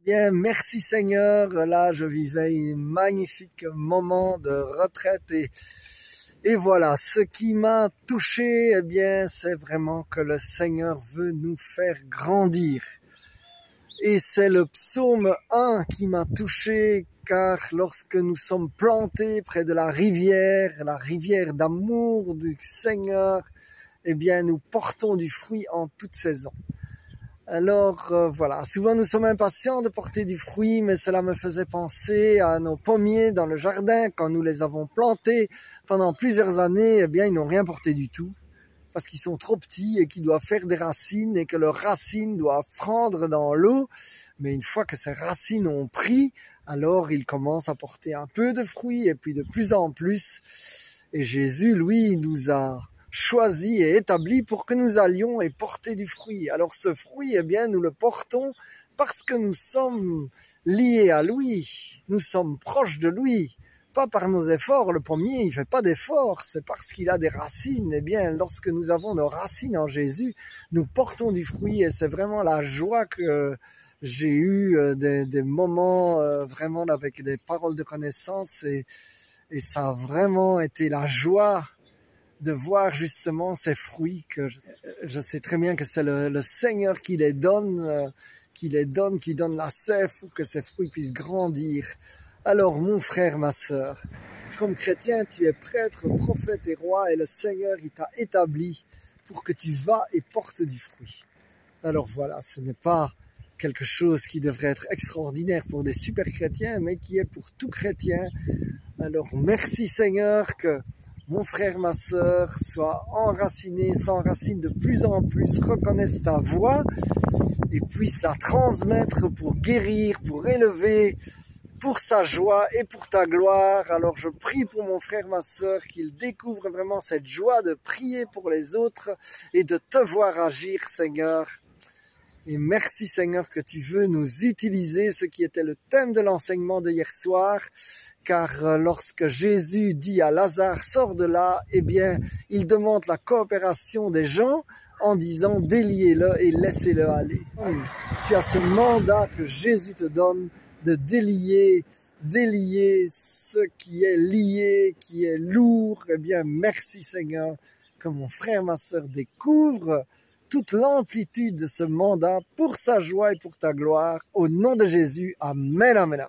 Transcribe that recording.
Bien, merci Seigneur. Là, je vivais un magnifique moment de retraite et voilà, ce qui m'a touché, eh bien, c'est vraiment que le Seigneur veut nous faire grandir. Et c'est le psaume 1 qui m'a touché, car lorsque nous sommes plantés près de la rivière d'amour du Seigneur, eh bien, nous portons du fruit en toute saison. Alors voilà, souvent nous sommes impatients de porter du fruit, mais cela me faisait penser à nos pommiers dans le jardin. Quand nous les avons plantés pendant plusieurs années, eh bien ils n'ont rien porté du tout, parce qu'ils sont trop petits et qu'ils doivent faire des racines et que leurs racines doivent prendre dans l'eau. Mais une fois que ces racines ont pris, alors ils commencent à porter un peu de fruits et puis de plus en plus. Et Jésus, lui, nous a choisi et établi pour que nous allions et porter du fruit. Alors ce fruit, eh bien, nous le portons parce que nous sommes liés à lui, nous sommes proches de lui, pas par nos efforts. Le pommier, il fait pas d'efforts, c'est parce qu'il a des racines. Eh bien, lorsque nous avons nos racines en Jésus, nous portons du fruit et c'est vraiment la joie que j'ai eu des moments vraiment avec des paroles de connaissance et ça a vraiment été la joie de voir justement ces fruits que je sais très bien que c'est le Seigneur qui les donne, qui donne la sève pour que ces fruits puissent grandir. Alors mon frère, ma sœur, comme chrétien, tu es prêtre, prophète et roi et le Seigneur, il t'a établi pour que tu vas et portes du fruit. Alors voilà, ce n'est pas quelque chose qui devrait être extraordinaire pour des super chrétiens, mais qui est pour tout chrétien. Alors merci Seigneur que mon frère, ma sœur, soit enraciné, s'enracine de plus en plus, reconnaisse ta voix et puisse la transmettre pour guérir, pour élever, pour sa joie et pour ta gloire. Alors je prie pour mon frère, ma sœur, qu'il découvre vraiment cette joie de prier pour les autres et de te voir agir, Seigneur. Et merci Seigneur que tu veux nous utiliser, ce qui était le thème de l'enseignement de hier soir. Car lorsque Jésus dit à Lazare, sors de là, eh bien, il demande la coopération des gens en disant, déliez-le et laissez-le aller. Tu as ce mandat que Jésus te donne de délier ce qui est lié, qui est lourd. Eh bien, merci Seigneur, que mon frère, ma sœur découvre toute l'amplitude de ce mandat pour sa joie et pour ta gloire. Au nom de Jésus, Amen, Amen.